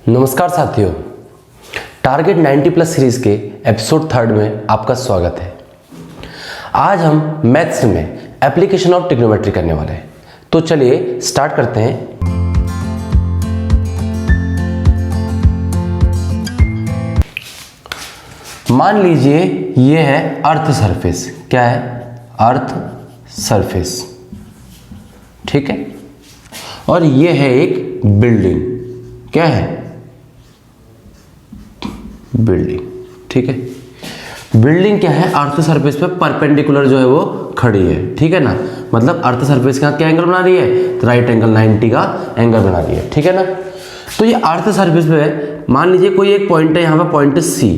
नमस्कार साथियों, target 90 plus series के एपिसोड 3 में आपका स्वागत है। आज हम मैथ्स में एप्लीकेशन ऑफ ट्रिग्नोमेट्री करने वाले हैं। तो चलिए स्टार्ट करते हैं। मान लीजिए ये है अर्थ सरफेस। क्या है? अर्थ सरफेस, ठीक है। और ये है एक बिल्डिंग। क्या है? बिल्डिंग, ठीक है। बिल्डिंग क्या है? अर्थ सरफेस पे परपेंडिकुलर जो है वो खड़ी है, ठीक है ना। मतलब अर्थ सरफेस का क्या एंगल बना रही है? तो राइट एंगल 90 का एंगल बना रही है, ठीक है ना। तो ये अर्थ सरफेस पे मान लीजिए कोई एक पॉइंट है, यहाँ पे पॉइंट सी।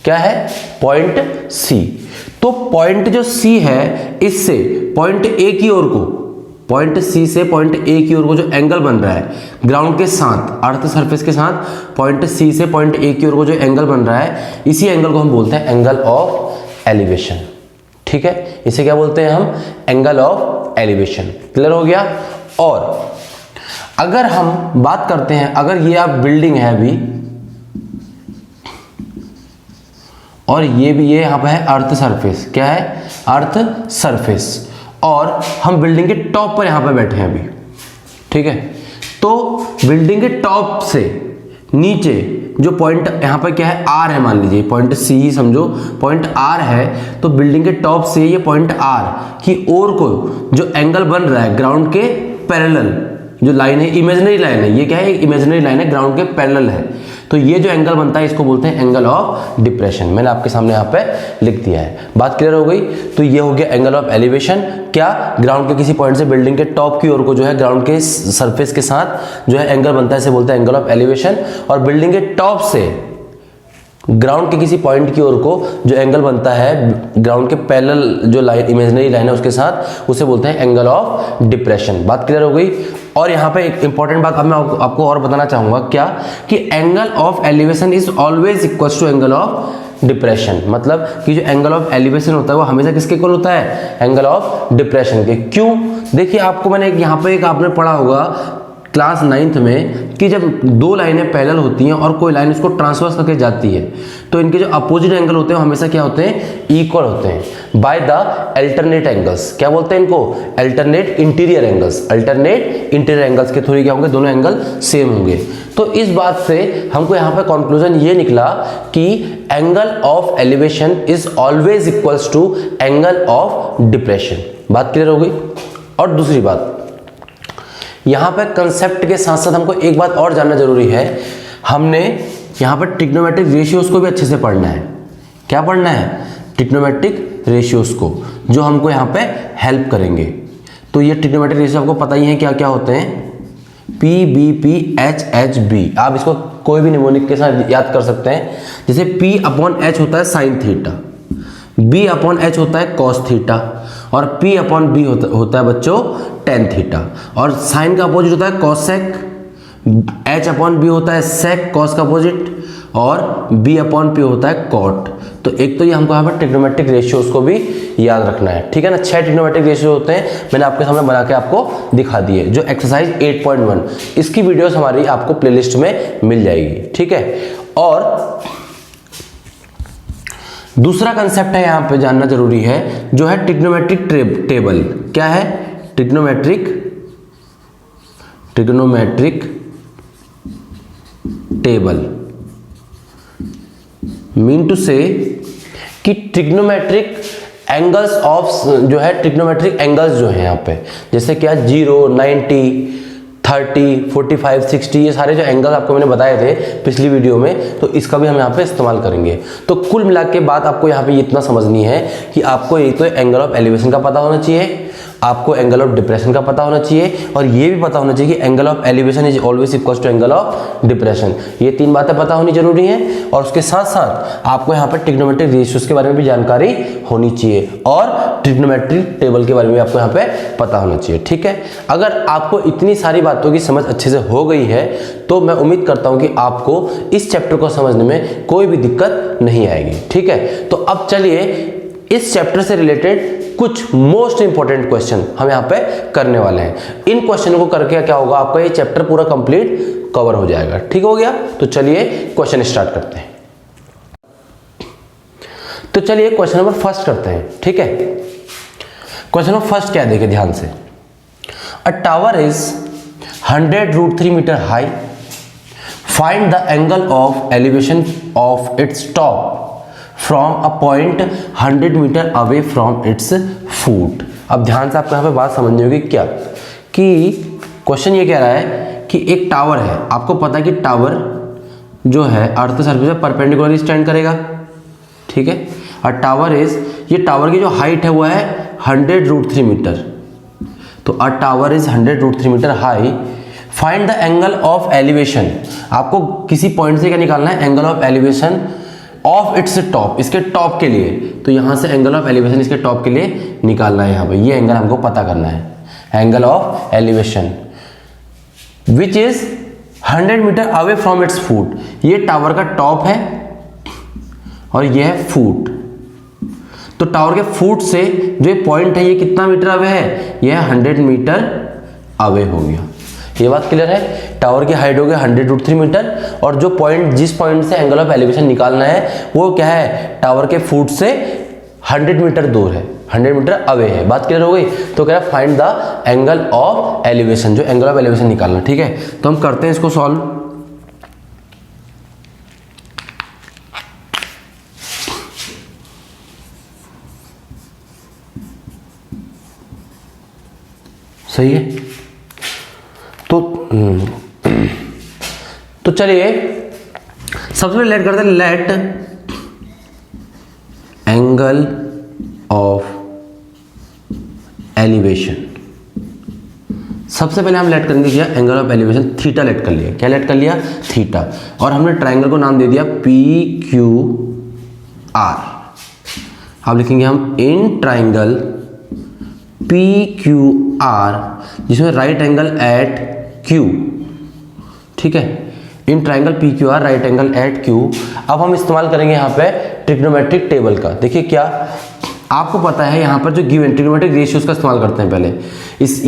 क्या है? Point C. तो पॉइंट जो सी है, इससे पॉइंट ए की ओर को, पॉइंट सी से पॉइंट ए की ओर को जो एंगल बन रहा है ग्राउंड के साथ, अर्थ सरफेस के साथ पॉइंट सी से पॉइंट ए की ओर को जो एंगल बन रहा है, इसी एंगल को हम बोलते हैं एंगल ऑफ एलिवेशन, ठीक है। इसे क्या बोलते हैं हम? Angle of elevation. क्लियर हो गया। और अगर हम बात करते हैं, अगर ये आप बिल्डिंग है अभी, और ये भी ये यहां पे है अर्थ सरफेस। क्या है? Earth surface. और हम बिल्डिंग के टॉप पर यहां पर बैठे हैं अभी, ठीक है। तो बिल्डिंग के टॉप से नीचे जो पॉइंट यहां पर क्या है? आर है। मान लीजिए पॉइंट सी ही समझो, पॉइंट आर है। तो बिल्डिंग के टॉप से ये पॉइंट आर की ओर को जो एंगल बन रहा है ग्राउंड के पैरेलल, जो लाइन है इमेजिनरी लाइन है, ये क्या है? इमेजिनरी लाइन है, ग्राउंड के पैरेलल है। तो ये जो एंगल बनता है इसको बोलते हैं एंगल ऑफ डिप्रेशन। मैंने आपके सामने यहाँ पे लिख दिया है। बात क्लियर हो गई। तो ये हो गया एंगल ऑफ एलिवेशन। क्या? ग्राउंड के किसी पॉइंट से बिल्डिंग के टॉप की ओर को जो है ग्राउंड के सरफेस के साथ जो है एंगल बनता है, इसे बोलते हैं एंगल ऑफ एलिवेशन। और बिल्डिंग के टॉप से ग्राउंड के किसी पॉइंट की ओर को जो एंगल बनता है ग्राउंड के पैरेलल जो लाइन, इमेजिनरी लाइन है उसके साथ, उसे बोलते हैं एंगल ऑफ डिप्रेशन। बात क्लियर हो गई। और यहाँ पे एक इंपॉर्टेंट बात मैं आपको और बताना चाहूंगा। क्या? कि angle of elevation is always equal to angle of depression. मतलब कि जो एंगल ऑफ एलिवेशन होता है वो हमेशा किसके इक्वल होता है? एंगल ऑफ डिप्रेशन के। क्यों? देखिए आपको मैंने यहाँ पे एक आपने पढ़ा होगा क्लास 9th में कि जब दो लाइनें पैरेलल होती हैं और कोई लाइन उसको ट्रांसवर्स करके जाती है, तो इनके जो अपोजिट एंगल होते हैं हमेशा क्या होते हैं? इक्वल होते हैं बाय द अल्टरनेट एंगल्स। क्या बोलते हैं इनको? Alternate interior angles. Alternate interior angles के थ्रू क्या होंगे? दोनों एंगल सेम होंगे। तो इस बात से हमको यहाँ पे कंक्लूजन ये निकला कि angle of elevation is always equals to angle of depression. बात क्लियर हो गई। और दूसरी बात, यहां पर कंसेप्ट के साथ साथ हमको एक बात और जानना जरूरी है। हमने यहां पर ट्रिग्नोमेट्रिक रेशियोज को भी अच्छे से पढ़ना है। क्या पढ़ना है? ट्रिग्नोमेट्रिक रेशियोज को, जो हमको यहां पे हेल्प करेंगे। तो ये ट्रिग्नोमेट्रिक रेशियो आपको पता ही है क्या क्या होते हैं? P B P H H B. आप इसको कोई भी निमोनिक के साथ याद कर सकते हैं। जैसे पी अपॉन एच होता है sine theta, B upon H होता है कॉस थीटा, और पी अपॉन बी होता है बच्चों टेन थीटा। और साइन का अपोजिट होता है कॉसेक, एच अपॉन बी होता है सेक कॉस का अपोजिट, और बी अपॉन पी होता है कॉट। तो एक तो ये हमको यहाँ पर ट्रिग्नोमेट्रिक रेशियोज को भी याद रखना है, ठीक है ना। 6 ट्रिग्नोमेट्रिक रेशियो होते हैं, मैंने आपके सामने बना के आपको दिखा दिए। जो एक्सरसाइज 8.1 इसकी वीडियोस हमारी आपको प्लेलिस्ट में मिल जाएगी, ठीक है। और दूसरा कंसेप्ट है यहां पे जानना जरूरी है, जो है ट्रिग्नोमेट्रिक टेबल। क्या है? ट्रिग्नोमेट्रिक टेबल मीन टू से कि ट्रिग्नोमेट्रिक एंगल्स ऑफ जो है ट्रिग्नोमेट्रिक एंगल्स जो है यहाँ पे, जैसे क्या 0, 90, 30, 45, 60, ये सारे जो एंगल आपको मैंने बताए थे पिछली वीडियो में, तो इसका भी हम यहाँ पे इस्तेमाल करेंगे। तो कुल मिला के बात आपको यहाँ पे इतना समझनी है कि आपको एक तो एंगल ऑफ एलिवेशन का पता होना चाहिए, आपको एंगल ऑफ डिप्रेशन का पता होना चाहिए, और ये भी पता होना चाहिए कि angle of elevation is always equal to angle of depression. ये 3 बातें पता होनी जरूरी हैं। और उसके साथ साथ आपको यहाँ पर ट्रिग्नोमेट्रिक रेशियोज के बारे में भी जानकारी होनी चाहिए, और ट्रिग्नोमेट्रिक टेबल के बारे में आपको यहाँ पे पता होना चाहिए, ठीक है। अगर आपको इतनी सारी बातों की समझ अच्छे से हो गई है तो मैं उम्मीद करता हूँ कि आपको इस चैप्टर को समझने में कोई भी दिक्कत नहीं आएगी, ठीक है। तो अब चलिए इस चैप्टर से रिलेटेड कुछ मोस्ट इंपॉर्टेंट क्वेश्चन हम यहाँ पे करने वाले हैं। इन क्वेश्चन को करके क्या होगा, आपका ये चैप्टर पूरा कंप्लीट कवर हो जाएगा। ठीक हो गया, तो चलिए क्वेश्चन स्टार्ट करते हैं। तो चलिए क्वेश्चन नंबर फर्स्ट करते हैं। ठीक है, क्वेश्चन नंबर फर्स्ट क्या है, देखिए ध्यान से। A tower is 100√3 metre high, find the angle of elevation of its top from a point 100 metre away from its foot. अब ध्यान से आपको यहाँ पे बात समझनी होगी क्या, कि क्वेश्चन ये कह रहा है कि एक टावर है, आपको पता है कि टावर जो है अर्थ सरफेस पे परपेंडिकुलरली स्टैंड करेगा। ठीक है, और टावर इज, ये टावर की जो हाइट है वो है 100√3 मीटर। तो a tower is 100√3 metre high, find the angle of elevation, आपको किसी पॉइंट से क्या निकालना है, angle of elevation of its top, इसके टॉप के लिए। तो यहां से एंगल ऑफ एलिवेशन इसके टॉप के लिए निकालना है, यहां पे ये एंगल हमको पता करना है, angle of elevation which is 100 metre away from its foot. ये टावर का टॉप है और ये है फुट। तो टावर के फुट से जो पॉइंट है ये कितना मीटर अवे है, ये 100 मीटर अवे हो गया। ये बात क्लियर है, टावर की हाइट हो गई 100√3 मीटर, और जो पॉइंट, जिस पॉइंट से एंगल ऑफ एलिवेशन निकालना है वो क्या है, टावर के फुट से 100 मीटर दूर है, 100 मीटर अवे है। बात क्लियर हो गई। तो कह रहा है find the angle of elevation, जो एंगल ऑफ एलिवेशन निकालना। ठीक है, तो हम करते हैं इसको सॉल्व। सही है, तो चलिए सबसे पहले लेट करते हैं, लेट एंगल ऑफ एलिवेशन। सबसे पहले हम लेट करेंगे क्या, angle of elevation theta late कर लिया। क्या लेट कर लिया, थीटा। और हमने ट्राइंगल को नाम दे दिया PQR। अब लिखेंगे हम इन ट्राइंगल PQR, जिसमें राइट एंगल एट Q। ठीक है, in triangle PQR right angle at Q। अब हम इस्तेमाल करेंगे यहाँ पे ट्रिग्नोमेट्रिक टेबल का। देखिए क्या आपको पता है, यहाँ पर जो गिवन ट्रिग्नोमेट्रिक रेशियोज का इस्तेमाल करते हैं पहले।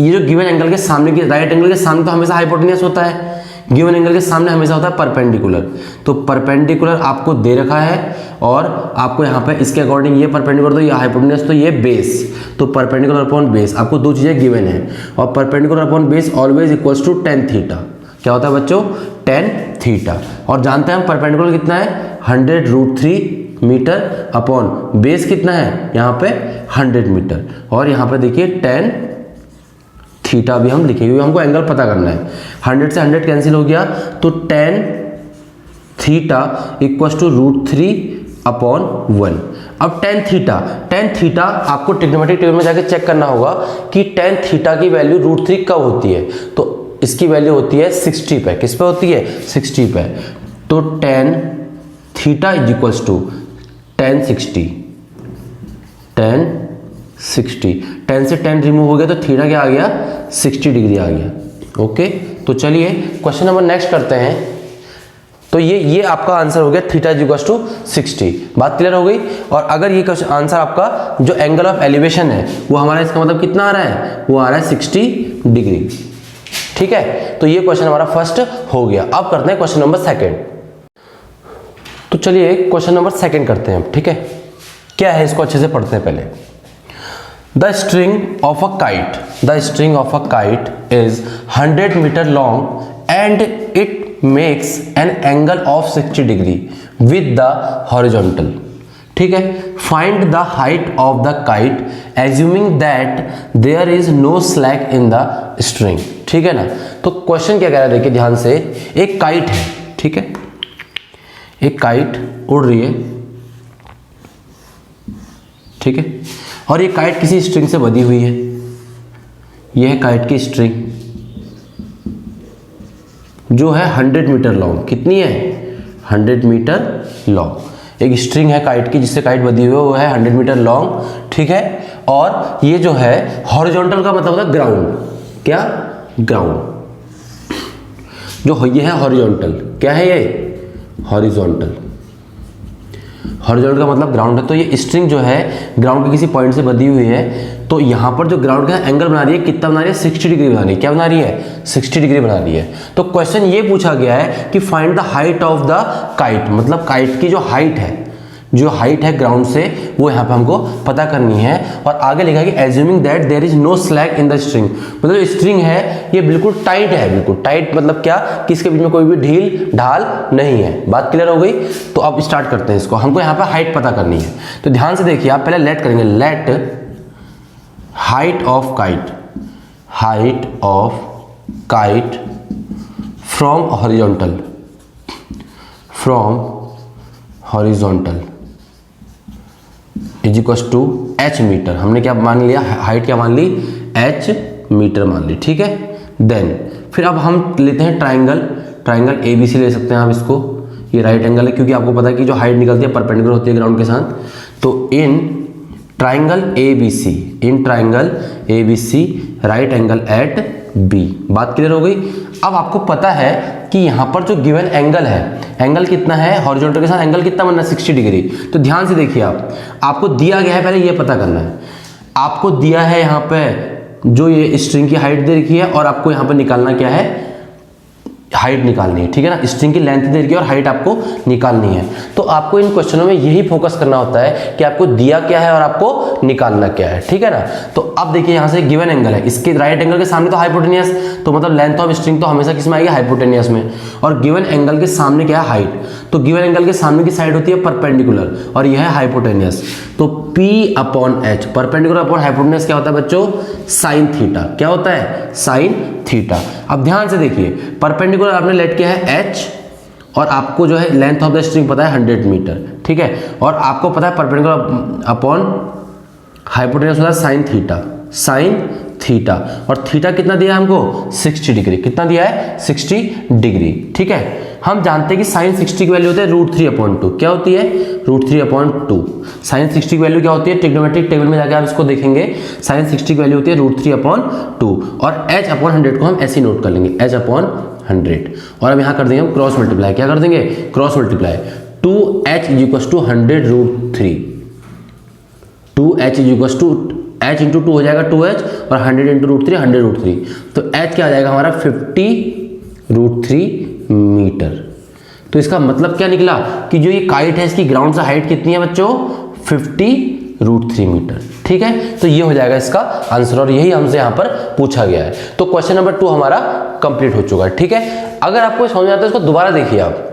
ये जो गिवन एंगल के सामने की, राइट एंगल के सामने तो हमेशा हाइपोटेन्यूस होता है, गिवन एंगल के सामने हमेशा होता है परपेंडिकुलर। तो परपेंडिकुलर आपको दे रखा है और आपको यहाँ पे इसके अकॉर्डिंग ये परपेंडिकुलर, तो ये हाइपोटेन्यूस, तो ये बेस। तो परपेंडिकुलर अपॉन बेस, आपको दो चीजें गिवन है, और perpendicular upon base always equals to tan theta. क्या होता है बच्चों, tan थीटा। और जानते हैं हम परपेंडिकुलर कितना है, 100√3 मीटर अपॉन बेस कितना है यहाँ पे 100 मीटर। और यहाँ पे देखिए tan थीटा भी हम लिखेंगे, हमको एंगल पता करना है। 100 से 100 कैंसिल हो गया, तो tan theta equals to √3 upon 1। अब tan थीटा आपको ट्रिग्नोमेट्रिक टेबल में जाके चेक करना होगा कि tan थीटा की वैल्यू √3 कब होती है। तो इसकी वैल्यू होती है 60 पे। किस पे होती है, 60 पे। तो tan theta is equals to tan 60। tan से tan रिमूव हो गया तो थीटा क्या आ गया, 60 डिग्री आ गया। ओके, तो चलिए क्वेश्चन नंबर नेक्स्ट करते हैं। तो ये आपका आंसर हो गया, थीटा इज इक्वल्स टू 60। बात क्लियर हो गई। और अगर ये क्वेश्चन आंसर आपका जो एंगल ऑफ एलिवेशन है वो हमारा, इसका मतलब कितना आ रहा है, वो आ रहा है 60 डिग्री। ठीक है, तो ये क्वेश्चन हमारा फर्स्ट हो गया। अब करते हैं क्वेश्चन नंबर सेकेंड। तो चलिए क्वेश्चन नंबर सेकेंड करते हैं। ठीक है, क्या है इसको अच्छे से पढ़ते हैं पहले। The string of a kite is 100 metre long and it makes an angle of 60 degree with the horizontal. ठीक है, find the height of the kite assuming that there is no slack in the string. ठीक है ना, तो question क्या कह रहा है, देखिए ध्यान से। एक काइट है, ठीक है, एक काइट उड़ रही है, ठीक है, और ये काइट किसी स्ट्रिंग से बंधी हुई है। यह है काइट की स्ट्रिंग जो है 100 मीटर लॉन्ग। कितनी है, 100 मीटर लॉन्ग। एक स्ट्रिंग है काइट की जिससे काइट बंधी हुई है, वो है 100 मीटर लॉन्ग। ठीक है, और ये जो है हॉरिजॉन्टल का मतलब होता है ग्राउंड। क्या, ग्राउंड। जो ये है हॉरिजॉन्टल, क्या है ये, हॉरिजॉन्टल। हॉरिजॉन्टल का मतलब ग्राउंड है, तो ये स्ट्रिंग जो है ग्राउंड के किसी पॉइंट से बंधी हुई है, तो यहाँ पर जो ग्राउंड का एंगल बना रही है कितना बना रही है, 60 डिग्री बना रही है। क्या बना रही है, 60 डिग्री बना रही है। तो क्वेश्चन ये पूछा गया है कि find the height of the kite, मतलब काइट की जो हाइट है, जो हाइट है ग्राउंड से, वो यहाँ पे हमको पता करनी है। और आगे लिखा है कि assuming that there is no slack in the string, मतलब स्ट्रिंग है ये बिल्कुल टाइट है, बिल्कुल टाइट मतलब क्या कि इसके बीच में कोई भी ढील ढाल नहीं है। बात क्लियर हो गई। तो अब स्टार्ट करते हैं इसको, हमको यहाँ पे हाइट पता करनी है। तो ध्यान से देखिए, आप पहले लेट करेंगे, let height of kite, height of kite from horizontal, from horizontal is equal to h metre. हमने क्या मान लिया, हाइट क्या मान ली, h मीटर मान ली, ठीक है। देन फिर अब हम लेते हैं ट्राइंगल, ट्राइंगल ABC ले सकते हैं आप इसको, ये राइट एंगल है क्योंकि आपको पता है कि जो हाइट निकलती है परपेंडिकुलर होती है ग्राउंड के साथ। तो in triangle ABC, in triangle ABC right angle at B। बात क्लियर हो गई। अब आपको पता है कि यहाँ पर जो गिवन एंगल है, एंगल कितना है हॉरिजॉन्टल के साथ, एंगल कितना बनना है, 60 डिग्री। तो ध्यान से देखिए, आपको दिया गया है, पहले ये पता करना है, आपको दिया है यहाँ पे जो ये स्ट्रिंग की हाइट दे रखी है और आपको यहाँ पे निकालना क्या है, हाइट निकालनी है, ठीक है ना। स्ट्रिंग की लेंथ दे रखी है और हाइट आपको निकालनी है। तो आपको इन क्वेश्चनों में यही फोकस करना होता है कि आपको दिया क्या है और आपको निकालना क्या है, ठीक है ना। तो अब देखिए यहाँ से गिवन एंगल है, इसके राइट एंगल के सामने तो हाइपोटेनियस, तो मतलब लेंथ ऑफ स्ट्रिंग तो हमेशा किस में आएगी, हाइपोटेनियस में। और गिवन एंगल के सामने क्या है, हाइट। तो गिवन एंगल के सामने की साइड होती है परपेंडिकुलर और यह है हाइपोटेनियस। तो P upon H, perpendicular upon hypotenuse क्या होता है बच्चों, साइन थीटा। क्या होता है, साइन थीटा। अब ध्यान से देखिए, परपेंडिकुलर आपने लेट किया है H और आपको जो है लेंथ ऑफ द स्ट्रिंग पता है 100 मीटर, ठीक है। और आपको पता है परपेंडिकुलर अपॉन हाइपोटेनियस होता है साइन थीटा, साइन थीटा। और थीटा कितना दिया है हमको, 60 डिग्री। कितना दिया है, 60 डिग्री, ठीक है। हम जानते हैं कि साइन 60 की वैल्यू होती है √3/2। क्या होती है, √3/2। साइन 60 की वैल्यू क्या होती है, ट्रिग्नोमेट्रिक टेबल में जाकर आप इसको देखेंगे, साइन 60 की वैल्यू होती है √3/2। और h/100 को हम ऐसे नोट कर लेंगे, h/100। और अब यहाँ कर देंगे हम क्रॉस मल्टीप्लाई। क्या कर देंगे, cross multiply. 2h = 100√3, 2h = h × 2 हो जाएगा 2h और 100 × √3 100√3। तो h क्या आ जाएगा हमारा 50√3 मीटर। तो इसका मतलब क्या निकला कि जो ये काइट है इसकी ग्राउंड से हाइट कितनी है बच्चों, 50√3 मीटर, ठीक है। तो ये हो जाएगा इसका आंसर और यही हमसे यहाँ पर पूछा गया है। तो क्वेश्चन नंबर 2 हमारा कंप्लीट हो चुका है, ठीक है। अगर आपको समझ में आता है इसको दोबारा देखिए आप,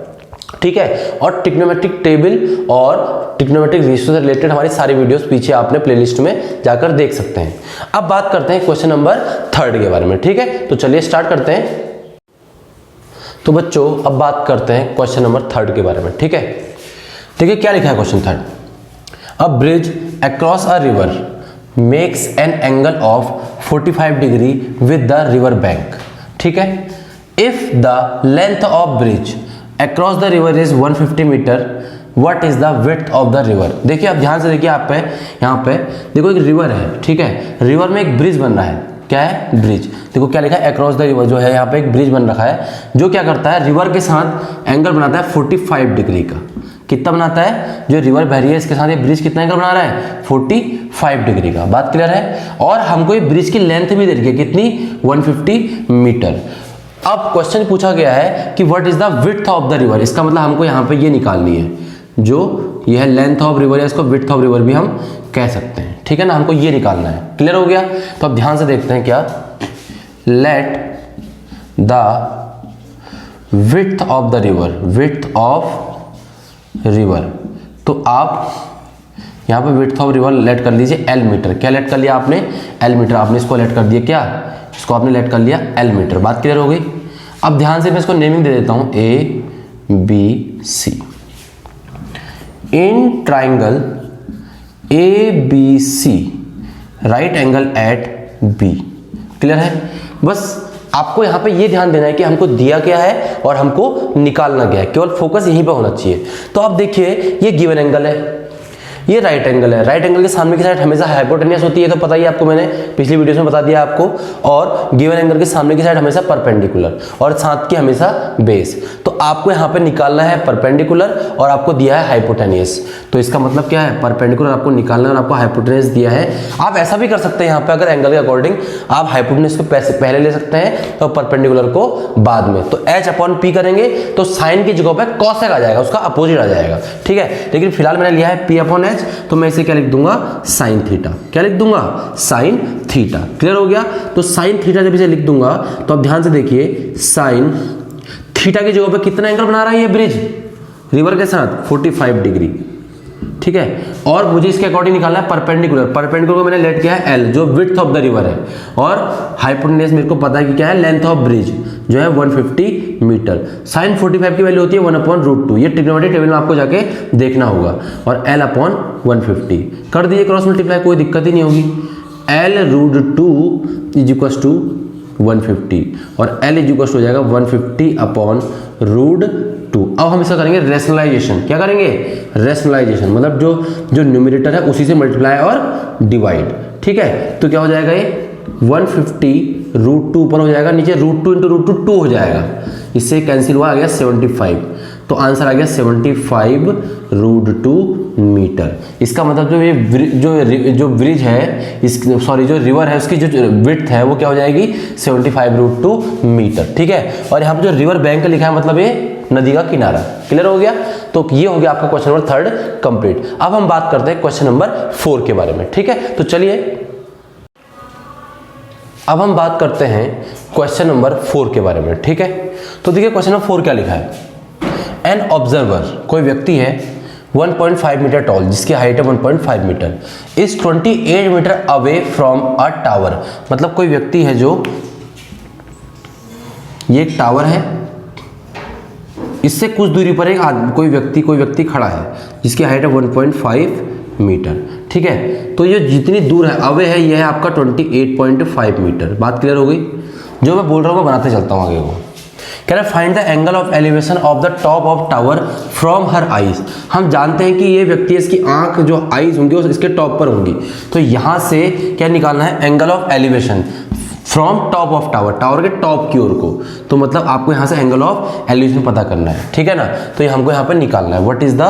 ठीक है। और ट्रिग्नोमेट्रिक टेबल और ट्रिग्नोमेट्रिक रेशियो से रिलेटेड हमारी सारी वीडियोस पीछे आपने प्लेलिस्ट में जाकर देख सकते हैं। अब बात करते हैं क्वेश्चन नंबर 3 के बारे में, ठीक है। तो चलिए स्टार्ट करते हैं। तो बच्चों अब बात करते हैं क्वेश्चन नंबर 3 के बारे में, ठीक है। देखिए क्या लिखा है question 3। A bridge across a river makes an angle of 45 degree with the river bank, ठीक है। If the length of bridge across the river is 150 metre, what is the width of the river. देखिए आप ध्यान से देखिए, आप पे यहाँ पे देखो एक रिवर है, ठीक है। रिवर में एक ब्रिज बन रहा है, क्या है, ब्रिज। देखो क्या लिखा है, अक्रॉस द रिवर, जो है यहाँ पे एक ब्रिज बन रखा है जो क्या करता है, रिवर के साथ एंगल बनाता है 45 डिग्री का। कितना बनाता है, जो रिवर बह रही है इसके साथ ये ब्रिज कितना एंगल बना रहा है, 45 डिग्री का। बात क्लियर है। और हमको ये ब्रिज की लेंथ भी दे रही है, कितनी, 150 मीटर। अब क्वेश्चन पूछा गया है कि what is the width of the river. इसका मतलब हमको यहाँ पे ये निकालनी है, जो यह लेंथ ऑफ रिवर है इसको विड्थ ऑफ रिवर भी हम कह सकते हैं, ठीक है ना। हमको ये निकालना है। क्लियर हो गया। तो अब ध्यान से देखते हैं क्या, let the width of the river, width of river. तो आप यहाँ पे विड्थ ऑफ रिवर लेट कर लीजिए L मीटर। क्या लेट कर लिया आपने, L मीटर। आपने इसको लेट कर दिया, क्या, इसको आपने लेट कर लिया L मीटर। बात क्लियर हो गई। अब ध्यान से मैं इसको नेमिंग दे देता हूं, ABC। In triangle ABC right angle at B। Clear है। बस आपको यहां पे ये ध्यान देना है कि हमको दिया क्या है और हमको निकालना क्या है, केवल फोकस यहीं पे होना चाहिए। तो आप देखिए ये गिवन एंगल है, ये राइट एंगल है। राइट एंगल के सामने की साइड हमेशा हाइपोटेनियस होती है, तो पता ही आपको, मैंने पिछली वीडियोस में बता दिया आपको। और गिवन एंगल के सामने की साइड हमेशा परपेंडिकुलर और साथ की हमेशा बेस। तो आपको यहाँ पे निकालना है परपेंडिकुलर और आपको दिया है हाइपोटेनियस। तो इसका मतलब क्या है, परपेंडिकुलर आपको निकालना है और आपको हाइपोटेनियस दिया है। आप ऐसा भी कर सकते हैं यहाँ पे, अगर एंगल के अकॉर्डिंग आप हाइपोटेनियस को पहले ले सकते हैं और परपेंडिकुलर को बाद में। तो h/p करेंगे तो साइन की जगह पे कॉसेक आ जाएगा, उसका अपोजिट आ जाएगा, ठीक है। लेकिन फिलहाल मैंने लिया है p/h, तो मैं इसे क्या लिख दूंगा, साइन थीटा। क्या लिख दूंगा, साइन थीटा। क्लियर हो गया। तो साइन थीटा जब इसे लिख दूंगा तो अब ध्यान से देखिए, साइन थीटा की जगह पे कितना एंगल बना रहा है ये ब्रिज रिवर के साथ, 45 डिग्री, ठीक है। और मुझे इसके अकॉर्डिंग निकालना है परपेंडिकुलर। परपेंडिकुलर को मैंने लेट किया है एल, जो विड्थ ऑफ द रिवर है, और हाइपोटेन्यूज मेरे को पता है कि क्या है, लेंथ ऑफ ब्रिज जो है 150 मीटर। साइन 45 की वैल्यू होती है 1/√2। ये ट्रिग्नोमेट्री टेबल में आपको जाके देखना होगा। और L/150 कर दीजिए क्रॉस मल्टीप्लाई, कोई दिक्कत ही नहीं होगी। L√2 = 150 और L हो जाएगा 150/√2। अब हम इसका करेंगे रेशनलाइजेशन। क्या करेंगे, रेशनलाइजेशन, मतलब जो न्यूमरेटर है उसी से मल्टीप्लाई और डिवाइड, ठीक है। तो क्या हो जाएगा, ये 150√2 ऊपर हो जाएगा, नीचे √2 × √2 हो जाएगा, इससे कैंसिल हुआ, आ गया 75। तो आंसर आ गया 75√2 मीटर। इसका मतलब जो ब्रिज है, जो रिवर है, उसकी जो विड्थ है वो क्या हो जाएगी, 75√2 मीटर, ठीक है। और यहाँ पे जो रिवर बैंक लिखा है मतलब ये नदी का किनारा। क्लियर हो गया। तो ये हो गया आपका क्वेश्चन नंबर 3 कंप्लीट। अब हम बात करते हैं क्वेश्चन नंबर 4 के बारे में, ठीक है। तो चलिए अब हम बात करते हैं क्वेश्चन नंबर 4 के बारे में, ठीक है। तो देखिए क्वेश्चन नंबर 4 क्या लिखा है, एन ऑब्जर्वर, कोई व्यक्ति है 1.5 मीटर टॉल, जिसकी हाइट है 1.5 metre, is 28 metre away from a tower. मतलब कोई व्यक्ति है जो, ये एक टावर है, इससे कुछ दूरी पर एक कोई व्यक्ति खड़ा है जिसकी हाइट है 1.5 मीटर, ठीक है। तो ये जितनी दूर है अवे है, ये है आपका 28.5 मीटर। बात क्लियर हो गई। जो मैं बोल रहा हूँ मैं बनाते चलता हूँ आगे को। कह रहा है find the angle of elevation of the top of tower from her eyes. हम जानते हैं कि ये व्यक्ति, इसकी आंख जो आईज होंगी वो इसके टॉप पर होंगी। तो यहाँ से क्या निकालना है, angle of elevation from top of tower, tower के टॉप की ओर को। तो मतलब आपको यहाँ से एंगल ऑफ एलिवेशन पता करना है, ठीक है ना। तो ये हमको यहाँ पे निकालना है, what is the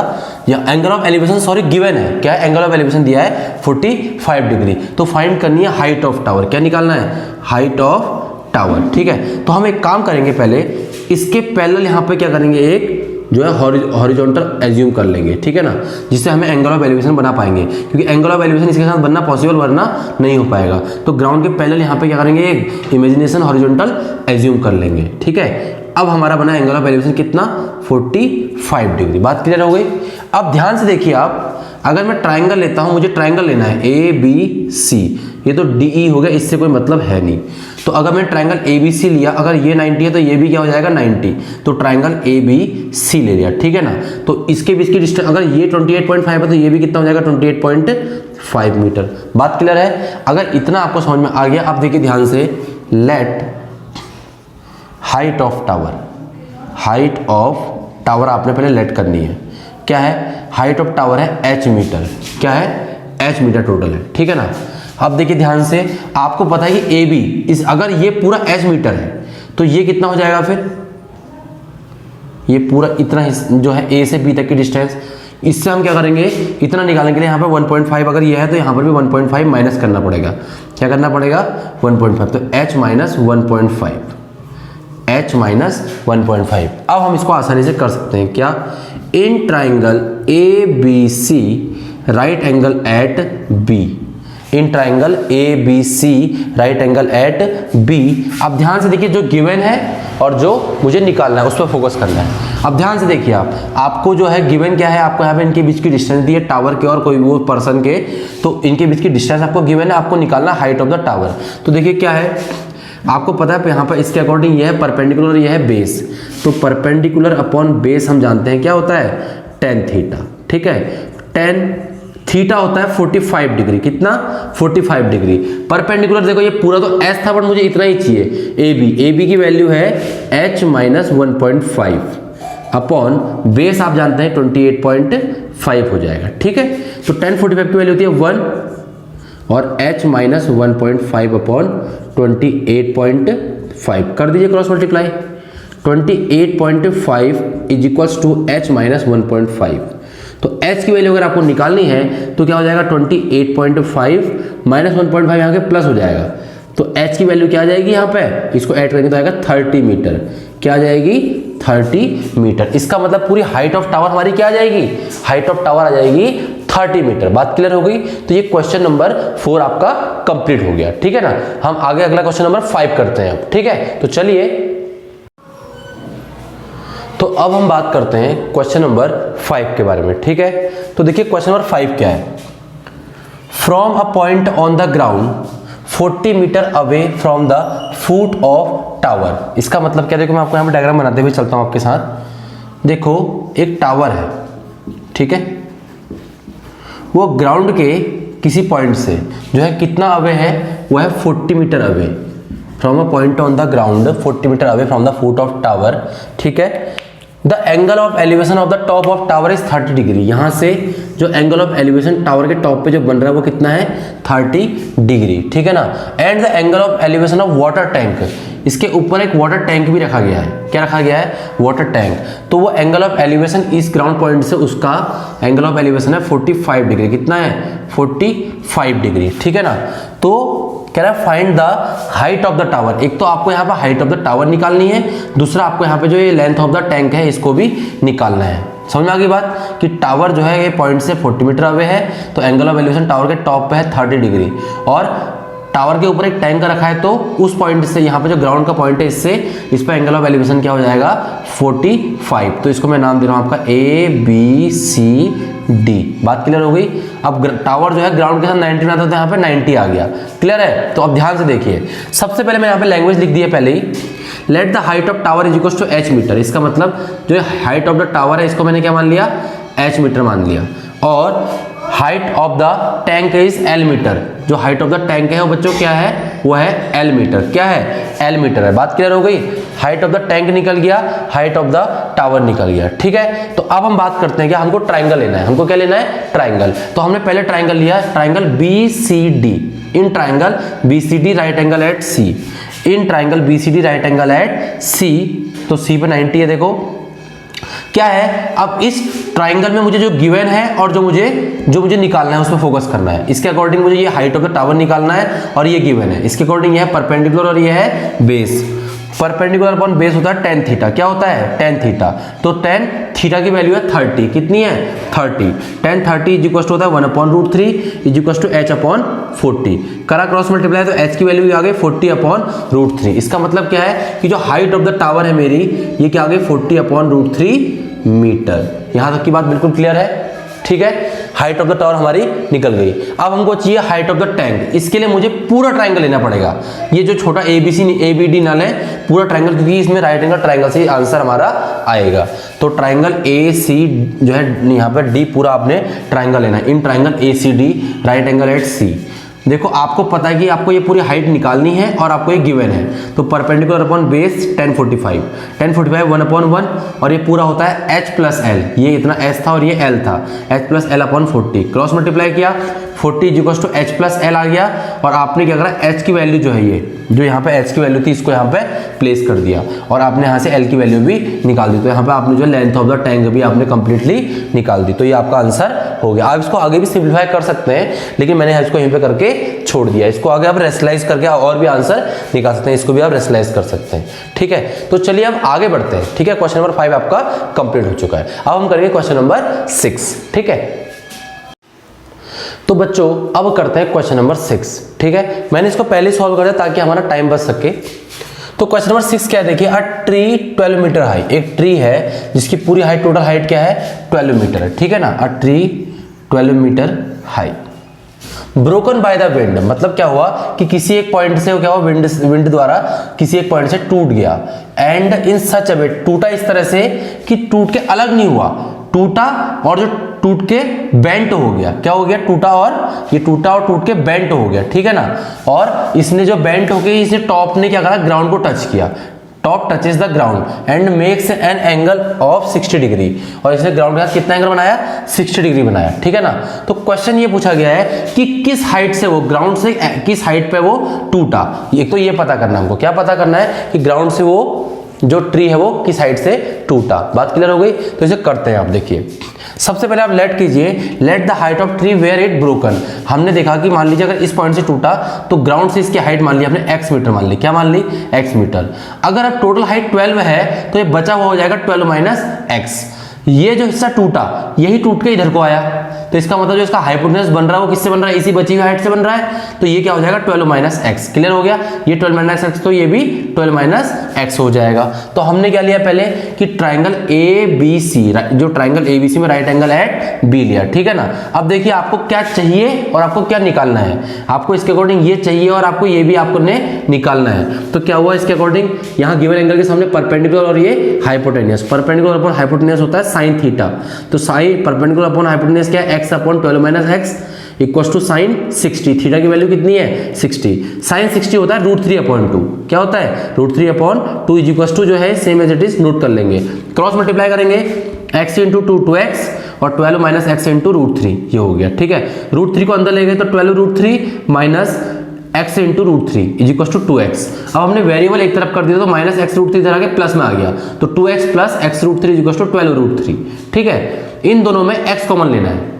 angle of elevation, sorry given है, क्या है, एंगल ऑफ एलिवेशन दिया है 45 डिग्री। तो फाइंड करनी है हाइट ऑफ टावर। क्या निकालना है, हाइट ऑफ टावर, ठीक है। तो हम एक काम करेंगे, पहले इसके पैरेलल यहाँ पे क्या करेंगे, एक जो है हॉरिजॉन्टल एज्यूम कर लेंगे, ठीक है ना, जिससे हमें एंगल ऑफ एलिवेशन बना पाएंगे, क्योंकि एंगल ऑफ एलिवेशन इसके साथ बनना पॉसिबल वरना नहीं हो पाएगा। तो ग्राउंड के पैरेलल यहाँ पे क्या करेंगे, एक इमेजिनेशन हॉरिजॉन्टल एज्यूम कर लेंगे, ठीक है। अब हमारा बना एंगल ऑफ एलिवेशन कितना, 45 डिग्री। बात क्लियर हो गई। अब ध्यान से देखिए आप, अगर मैं ट्राइंगल लेता हूं, मुझे ट्राइंगल लेना है ABC, ये तो DE हो गया, इससे कोई मतलब है नहीं। तो अगर मैं ट्राइंगल ABC लिया, अगर ये 90 है तो ये भी क्या हो जाएगा 90, तो ट्राइंगल ABC ले लिया, ठीक है ना। तो इसके बीच की डिस्टेंस, अगर ये 28.5 है तो ये भी कितना हो जाएगा 28.5 मीटर। बात क्लियर है। अगर इतना आपको समझ में आ गया, आप देखिए ध्यान से, late height of tower, height of tower आपने पहले लेट करनी है। क्या है, हाइट ऑफ टावर है h मीटर, क्या है, h मीटर टोटल है, ठीक है ना। अब देखिए ध्यान से, आपको पता है कि AB इस, अगर ये पूरा h मीटर है तो ये कितना हो जाएगा, फिर ये पूरा इतना जो है A से B तक की डिस्टेंस, इससे हम क्या करेंगे, इतना निकालने के लिए यहाँ पे 1.5 अगर ये है तो यहाँ पर भी 1.5 माइनस करना पड़ेगा। क्या करना पड़ेगा, 1.5, तो h माइनस 1.5। अब हम इसको आसानी से कर सकते हैं, क्या, in triangle ABC right angle at B, in triangle ABC right angle at B। अब ध्यान से देखिए, जो गिवन है और जो मुझे निकालना है उस पर फोकस करना है। अब ध्यान से देखिए आपको जो है गिवन क्या है, आपको यहाँ पे इनके बीच की डिस्टेंस दी है, टावर के और कोई वो पर्सन के, तो इनके बीच की डिस्टेंस आपको गिवन है, आपको निकालना हाइट ऑफ द टावर। तो देखिए क्या है, आपको पता है यहाँ पर इसके अकॉर्डिंग ये है परपेंडिकुलर, ये है बेस। तो परपेंडिकुलर अपॉन बेस हम जानते हैं क्या होता है, tan थीटा, ठीक है। tan थीटा होता है 45 डिग्री, कितना, 45 डिग्री। परपेंडिकुलर देखो ये पूरा तो S था, बट मुझे इतना ही चाहिए, AB की वैल्यू है h माइनस 1.5 अपॉन बेस आप जानते हैं 28.5 हो जाएगा, ठीक है। तो tan 45 की वैल्यू होती है 1 और h माइनस 1.5 अपॉन 28.5 कर दीजिए cross multiply. 28.5 is equals to h minus 1.5। तो h की वैल्यू अगर आपको निकालनी है तो क्या हो जाएगा 28.5 माइनस 1.5 यहाँ के प्लस हो जाएगा। तो h की वैल्यू क्या आ जाएगी यहाँ पे, इसको ऐड करेंगे तो आएगा 30 मीटर। क्या आ जाएगी 30 मीटर। इसका मतलब पूरी हाइट ऑफ टावर हमारी क्या आ जाएगी, हाइट ऑफ टावर आ जाएगी 30 मीटर। बात क्लियर हो गई। तो ये क्वेश्चन नंबर 4 आपका कंप्लीट हो गया। ठीक है ना। हम आगे अगला क्वेश्चन नंबर 5 करते हैं अब। ठीक है, तो चलिए, तो अब हम बात करते हैं क्वेश्चन नंबर 5 के बारे में। ठीक है, तो देखिए क्वेश्चन नंबर 5 क्या है। From a point on the ground 40 metre away from the foot of tower. इसका मतलब क्या, देखो मैं आपको यहाँ पे डायग्राम बनाते हुए चलता हूँ आपके साथ। देखो एक टावर है, ठीक है, वो ग्राउंड के किसी पॉइंट से जो है कितना अवे है, वो है 40 metre away from a point on the ground 40 metre away from the foot of tower. ठीक है, the angle of elevation of the top of tower is 30 degree. यहां से जो एंगल ऑफ एलिवेशन टावर के top पे जो बन रहा है वो कितना है 30 डिग्री। ठीक है ना। And the angle of elevation of water tank, इसके ऊपर एक वाटर टैंक भी रखा गया है। क्या रखा गया है, वाटर टैंक। तो वो एंगल ऑफ एलिवेशन इस ग्राउंड पॉइंट से उसका एंगल ऑफ एलिवेशन है 45 डिग्री। कितना है 45 डिग्री। ठीक है ना। तो कह रहा है find the height of the tower. एक तो आपको यहाँ पे हाइट ऑफ द टावर निकालनी है, दूसरा आपको यहाँ पे जो ये लेंथ ऑफ द टैंक है इसको भी निकालना है। समझ में आ गई बात कि टावर जो है ये पॉइंट से 40 मीटर अवे है, तो एंगल ऑफ एलिवेशन टावर के टॉप पे है 30 डिग्री, और टावर के ऊपर एक टैंक रखा है, तो उस पॉइंट से यहाँ पे जो ग्राउंड का पॉइंट है इससे इस पर एंगल ऑफ एलिवेशन क्या हो जाएगा 45। तो इसको मैं नाम दे रहा हूँ आपका ABCD। बात क्लियर हो गई। अब टावर जो है ग्राउंड के साथ 90 बनाता था, यहाँ पे 90 आ गया। क्लियर है। तो अब ध्यान से देखिए, सबसे पहले मैं यहाँ पे लैंग्वेज लिख दी है पहले ही। Let the height of tower is equal to h metre. इसका मतलब जो हाइट ऑफ द टावर है इसको मैंने क्या मान लिया, h मीटर मान लिया। और height of the tank is L metre. जो हाइट ऑफ द टैंक है वो बच्चों क्या है, वो है L मीटर। क्या है, L मीटर है। बात क्लियर हो गई। हाइट ऑफ द टैंक निकल गया, हाइट ऑफ द टावर निकल गया। ठीक है। तो अब हम बात करते हैं कि हमको ट्राइंगल लेना है। हमको क्या लेना है, ट्राइंगल। तो हमने पहले ट्राइंगल लिया, triangle BCD। In triangle BCD right angle at C। In triangle BCD right angle at C। तो C पे 90 है। देखो क्या है, अब इस ट्राइंगल में मुझे जो गिवन है और जो मुझे निकालना है उसमें फोकस करना है। इसके अकॉर्डिंग मुझे ये हाइट ऑफ द टावर निकालना है और ये गिवन है। इसके अकॉर्डिंग ये है परपेंडिकुलर और ये है बेस। परपेंडिकुलर अपॉन बेस होता है tan थीटा। क्या होता है, tan थीटा। तो tan थीटा की वैल्यू है 30। कितनी है 30। tan 30 इज इक्वल टू होता है 1/√3 इज इक्वल टू h/40। करा क्रॉस मल्टीप्लाई तो h की वैल्यू आ गई 40/√3। इसका मतलब क्या है कि जो हाइट ऑफ द टावर है मेरी, ये क्या आ गई 40/√3 मीटर। यहां तक की बात बिल्कुल क्लियर है। ठीक है, हाइट ऑफ द टावर हमारी निकल गई। अब हमको चाहिए हाइट ऑफ द टैंक। इसके लिए मुझे पूरा ट्राइंगल लेना पड़ेगा। ये जो छोटा ABD ना लें, पूरा ट्राइंगल, क्योंकि इसमें राइट एंगल ट्राइंगल से आंसर हमारा आएगा। तो ट्राइंगल AC जो है यहाँ पर D पूरा आपने ट्राइंगल लेना है। In triangle ACD right angle at C। देखो आपको पता है कि आपको ये पूरी हाइट निकालनी है और आपको ये गिवन है। तो परपेंडिकुलर अपॉन बेस tan 45 1/1 और ये पूरा होता है h प्लस एल। ये इतना h था और ये l था, h plus L upon 40। Cross multiply किया 40 is equal to h plus L आ गया। और आपने क्या करा, h की वैल्यू जो है ये जो यहाँ पे h की वैल्यू थी इसको यहाँ पे प्लेस कर दिया और आपने यहाँ से l की वैल्यू भी निकाल दी। तो यहाँ पे आपने जो लेंथ ऑफ द टैंक भी आपने कंप्लीटली निकाल दी। तो ये आपका आंसर हो गया। आप इसको आगे भी सिंप्लीफाई कर सकते हैं, लेकिन मैंने इसको यहीं पे करके छोड़ दिया। इसको आगे आप रेशनलाइज करके और भी आंसर निकाल सकते हैं। इसको भी आप रेशनलाइज कर सकते हैं। ठीक है, तो चलिए अब आगे बढ़ते हैं। ठीक है, क्वेश्चन नंबर 5 आपका कंप्लीट हो चुका है। अब हम करेंगे क्वेश्चन नंबर 6। ठीक है, तो बच्चों अब करते हैं क्वेश्चन नंबर 6। ठीक है, मैंने इसको पहले सॉल्व कर दिया ताकि हमारा टाइम बच सके। तो क्वेश्चन नंबर 6 क्या है, देखिए अ ट्री 12 मीटर हाई। एक ट्री है जिसकी पूरी हाइट, टोटल हाइट क्या है 12 मीटर है। ठीक है ना। A tree 12 metre high broken by the wind. मतलब क्या हुआ कि किसी एक पॉइंट से क्या हुआ, विंड द्वारा किसी एक पॉइंट से टूट गया। एंड इन सच अ वे, टूटा इस तरह से कि टूट के अलग नहीं हुआ, टूटा और जो टूट के बेंट हो गया। क्या हो गया, टूटा और ये टूटा और टूट के बेंट हो गया। ठीक है ना। और इसने जो बेंट हो गई, इसे टॉप ने क्या करा, ग्राउंड को टच किया। Top touches the ground and makes an angle of 60 degree. और इसने ग्राउंड के साथ कितना एंगल बनाया, 60 डिग्री बनाया। ठीक है ना। तो क्वेश्चन ये पूछा गया है कि किस हाइट से वो ग्राउंड से किस हाइट पे वो टूटा। एक तो ये पता करना हमको, क्या पता करना है कि ग्राउंड से वो जो ट्री है वो किस साइड से टूटा। बात क्लियर हो गई। तो इसे करते हैं आप। देखिए सबसे पहले आप लेट कीजिए, let the height of tree where it broken. हमने देखा कि मान लीजिए अगर इस पॉइंट से टूटा तो ग्राउंड से इसकी हाइट मान ली आपने x मीटर मान ली। क्या मान ली? x metre. अगर अब टोटल हाइट 12 है तो ये बचा हुआ हो जाएगा 12 माइनस x। ये जो हिस्सा टूटा यही टूट के इधर को आया, तो इसका मतलब जो इसका हाइपोटेन्यूज बन रहा है वो किससे बन रहा है? इसी बची हुई हाइट से बन रहा है। तो ये क्या हो जाएगा? 12 माइनस एक्स। क्लियर हो गया? ये 12 माइनस एक्स, तो ये भी 12 माइनस एक्स हो जाएगा। तो हमने क्या लिया पहले कि ट्राइंगल ए बी सी, जो ट्राइंगल ए बी सी में राइट एंगल एट बी लिया। ठीक है ना। अब देखिए आपको क्या चाहिए और आपको क्या निकालना है। आपको इसके अकॉर्डिंग ये चाहिए और आपको ये भी आपको ने निकालना है। तो क्या हुआ इसके अकॉर्डिंग, यहाँ गिवन एंगल के सामने परपेंडिकुलर और ये हाइपोटेन्यूज। परपेंडिकुलर अपॉन हाइपोटेन्यूज होता है साइन थीटा। तो साइन परपेंडिकुलर अपॉन हाइपोटेन्यूज क्या है? x upon 12 minus x equal to sine 60। Theta की वैल्यू कितनी है? 60। साइन 60 होता है √3 अपॉन 2। क्या होता है? √3 अपॉन 2 इज इक्वल टू जो है same as it is note कर लेंगे, क्रॉस मल्टीप्लाई करेंगे x इंटू 2x और 12 माइनस एक्स इंटू √3। ये हो गया। ठीक है। √3 को अंदर ले गए तो 12 √3 minus x into √3 is equal to 2x। अब हमने वेरिएबल एक तरफ कर दिया तो माइनस एक्स √3 इधर आके प्लस में आ गया, तो 2x plus x √3 is equal to 12 √3। ठीक है। इन दोनों में x कॉमन लेना है।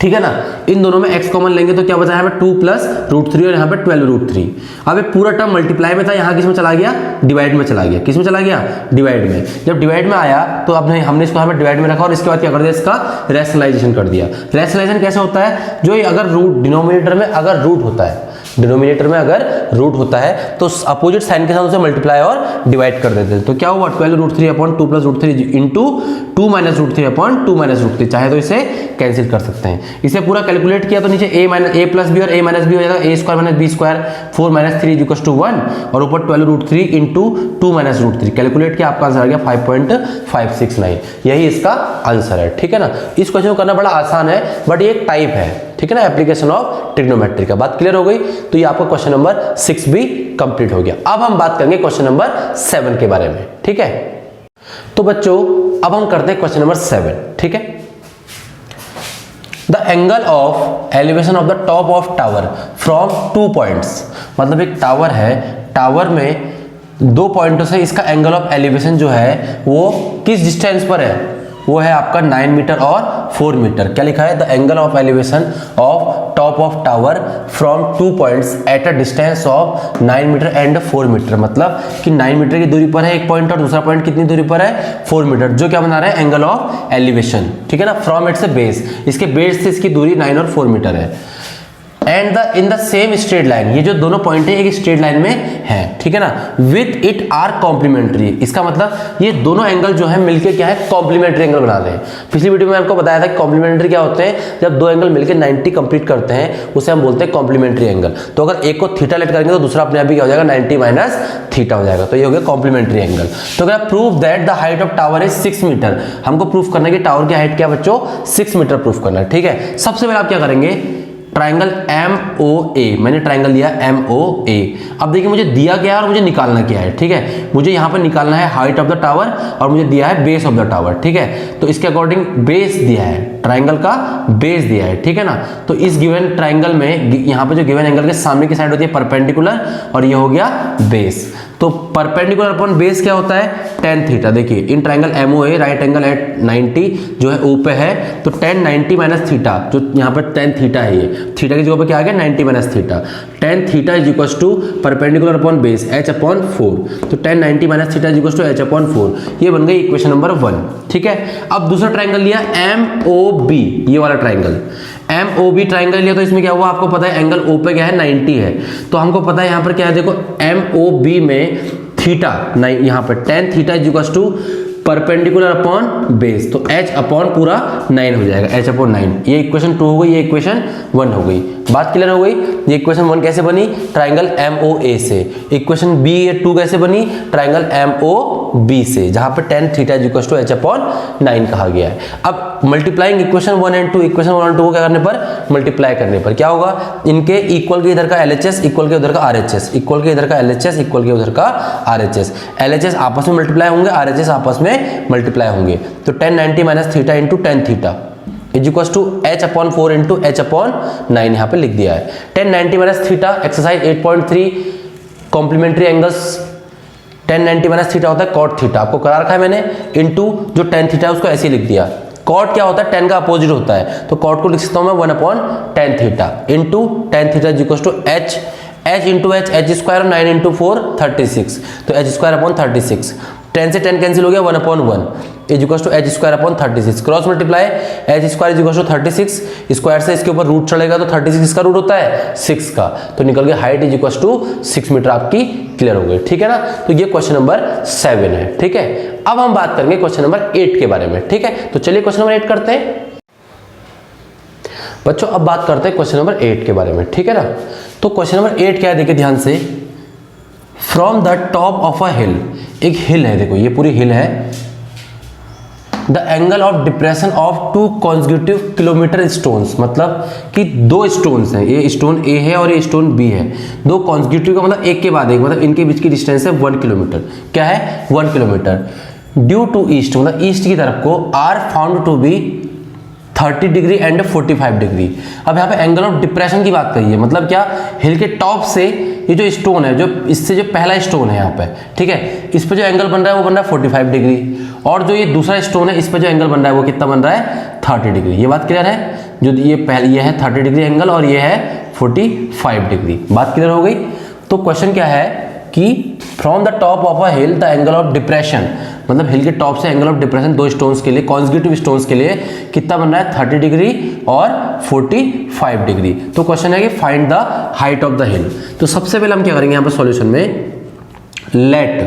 ठीक है ना। इन दोनों में x कॉमन लेंगे तो क्या बचा है? 2 प्लस √3 और यहाँ पे 12 √3। अब ये पूरा टर्म मल्टीप्लाई में था, यहाँ किस में चला गया? डिवाइड में चला गया। किस में चला गया? डिवाइड में। जब डिवाइड में आया तो अब हमने इसको यहाँ पे डिवाइड में रखा और इसके बाद क्या कर दिया? इसका रैशनलाइजेशन कर दिया। रैशनलाइजेशन कैसे होता है? जो अगर रूट डिनोमिनेटर में अगर रूट होता है, डिनोमिनेटर में अगर रूट होता है तो अपोजिट साइन के साथ उसे मल्टीप्लाई और डिवाइड कर देते हैं। तो क्या हुआ? 12 √3 upon 2 plus √3 into 2 minus √3 upon 2 minus √3। चाहे तो इसे कैंसिल कर सकते हैं। इसे पूरा कैलकुलेट किया तो नीचे a प्लस बी और a माइनस बी हो जाएगा। a square minus B square 4 minus 3 equal to 1 और ऊपर 12 √3 इंटू 2 माइनस √3 कैलकुलेट किया, आपका आंसर आ गया 5.569। यही इसका आंसर है। ठीक है ना। इस क्वेश्चन को करना बड़ा आसान है बट ये एक टाइप है। ठीक है ना, एप्लीकेशन ऑफ ट्रिग्नोमेट्री का। बात क्लियर हो गई। तो ये आपका क्वेश्चन नंबर 6 भी कंप्लीट हो गया। अब हम बात करेंगे क्वेश्चन नंबर 7 के बारे में। ठीक है। तो बच्चों अब हम करते हैं क्वेश्चन नंबर 7। ठीक है। The angle of elevation of the top of tower from 2 points. मतलब एक टावर है, टावर में 2 पॉइंटों से इसका एंगल ऑफ एलिवेशन जो है वो किस डिस्टेंस पर है? वो है आपका 9 मीटर और 4 मीटर। क्या लिखा है? The angle of elevation of top of tower from 2 points at a distance of 9 metre and 4 metre. मतलब कि 9 मीटर की दूरी पर है एक पॉइंट और दूसरा पॉइंट कितनी दूरी पर है? 4 मीटर। जो क्या बना रहा है? Angle of elevation. ठीक है ना। फ्रॉम इट्स बेस, इसके बेस से इसकी दूरी 9 और 4 मीटर है। And in the same straight line, ये जो दोनों पॉइंट है एक स्ट्रेट लाइन में है। ठीक है ना। With it are complementary. इसका मतलब ये दोनों एंगल जो है मिलके क्या है? कॉम्प्लीमेंट्री एंगल बना रहे हैं। पिछली वीडियो में आपको बताया था कि कॉम्प्लीमेंट्री क्या होते हैं? जब दो एंगल मिलकर 90 कंप्लीट करते हैं उसे हम बोलते हैं कॉम्प्लीमेंट्री एंगल। तो अगर एक को थीटा लेट करेंगे तो दूसरा अपने आप ही क्या हो जाएगा? 90 माइनस थीटा हो जाएगा। तो ये हो गया कॉम्प्लीमेंट्री एंगल। तो अगर prove that the height of tower is 6 metre, हमको प्रूफ करना है कि टावर की हाइट क्या बच्चों? 6 मीटर प्रूफ करना है। ठीक है। सबसे पहले आप क्या करेंगे? ट्राइंगल MOA, मैंने ट्राइंगल लिया MOA। अब देखिए मुझे दिया गया है और मुझे निकालना क्या है। ठीक है। मुझे यहाँ पर निकालना है हाइट ऑफ द टावर और मुझे दिया है बेस ऑफ द टावर। ठीक है। तो इसके अकॉर्डिंग बेस दिया है, ट्राइंगल का बेस दिया है। ठीक है ना। तो इस गिवन ट्राइंगल में यहाँ पे जो गिवन एंगल के सामने की साइड होती है परपेंडिकुलर और ये हो गया बेस। तो परपेंडिकुलर अपॉन बेस क्या होता है? tan theta. देखिए in triangle MOA right angle at 90 जो है O पे है, तो tan 90 माइनस थीटा, जो यहाँ पर tan थीटा है, ये थीटा की जगह पे क्या आ गया? 90 minus theta. tan theta is equal to perpendicular upon base h upon 4। तो tan 90 minus theta is equal to h upon 4। ये बन गई इक्वेशन नंबर 1। ठीक है। अब दूसरा ट्राइंगल लिया MOB, ये वाला ट्राइंगल MOB ट्राइंगल लिया। तो इसमें क्या हुआ? आपको पता है एंगल O पे क्या है? 90 है। तो हमको पता है यहाँ पर क्या है? देखो MOB में थीटा यहाँ पर tan theta is equal to perpendicular upon base, तो h अपॉन पूरा 9 हो जाएगा, h अपॉन 9। ये इक्वेशन 2 हो गई, ये इक्वेशन 1 हो गई। बात क्लियर हो गई। ये इक्वेशन 1 कैसे बनी? ट्राइंगल MOA से। इक्वेशन B 2 कैसे बनी? ट्राइंगल MOB से, जहां पे tan theta is equal to h upon 9 कहा गया है। अब मल्टीप्लाइंग इक्वेशन 1 एंड 2, इक्वेशन 1 और 2 को क्या करने पर? मल्टीप्लाई करने पर क्या होगा? इनके इक्वल के इधर का LHS इक्वल के उधर का RHS, इक्वल के इधर का LHS इक्वल के उधर का RHS। LHS आपस में मल्टीप्लाई होंगे, RHS आपस में मल्टीप्लाई होंगे। तो tan 90 minus theta into tan theta is equal to h upon 4 into h upon 9 यहाँ पे लिख दिया है। tan 90 minus theta exercise 8.3 complementary angles tan 90 minus theta होता है cot थीटा, आपको करा रखा है मैंने, इनटू जो tan थीटा है उसको ऐसे ही लिख दिया। cot क्या होता है, tan का अपोजिट होता है, तो cot को लिख सकता हूं मैं 1/tan theta into tan theta is equal to h into H square और 9 इंटू 4 36, तो h स्क्वायर अपॉन 36, 10 से 10 कैंसिल हो गया 1/1 is equal to H square upon 36, cross multiply H square is equal to 36, square से इसके ऊपर root चढ़ेगा तो 36 इसका रूट होता है 6 का, तो निकल गया height is equal to 6 metre आपकी क्लियर हो गई। ठीक है ना, तो ये क्वेश्चन नंबर 7 है। ठीक है, अब हम बात करेंगे क्वेश्चन नंबर 8 के बारे में। ठीक है, तो चलिए क्वेश्चन नंबर 8 करते हैं बच्चों। अब बात करते हैं क्वेश्चन नंबर 8 के बारे में। ठीक है ना, तो क्वेश्चन नंबर 8 क्या है, देखिए ध्यान से, from the top of a hill, एक हिल है, देखो ये पूरी हिल है, the angle of depression of 2 consecutive kilometre stones, मतलब कि 2 स्टोन्स हैं, ये स्टोन ए है और ये स्टोन बी है, 2 कॉन्जिक्यूटिव का मतलब एक के बाद एक, मतलब इनके बीच की डिस्टेंस है 1 किलोमीटर। क्या है, 1 किलोमीटर। ड्यू टू ईस्ट, मतलब ईस्ट की तरफ को, are found to be 30 degree and 45 degree. अब यहाँ पे एंगल ऑफ डिप्रेशन की बात कही है, मतलब क्या, हिल के टॉप से ये जो स्टोन है, जो इससे जो पहला स्टोन है यहाँ पे, ठीक है, इस पे जो एंगल बन रहा है वो बन रहा है 45 डिग्री, और जो ये दूसरा स्टोन है इस पे जो एंगल बन रहा है वो कितना बन रहा है 30 डिग्री। ये बात क्लियर है, जो ये पहले ये है 30 डिग्री एंगल और ये है 45 डिग्री। बात क्लियर हो गई। तो क्वेश्चन क्या है कि from the top of a hill the angle of depression, मतलब हिल के टॉप से एंगल ऑफ डिप्रेशन 2 स्टोन्स के लिए, कॉन्जिक्यूटिव स्टोन्स के लिए कितना बन रहा है 30 डिग्री और 45 डिग्री। तो क्वेश्चन है कि find the height of the हिल। तो सबसे पहले हम क्या करेंगे यहाँ पर सॉल्यूशन में, let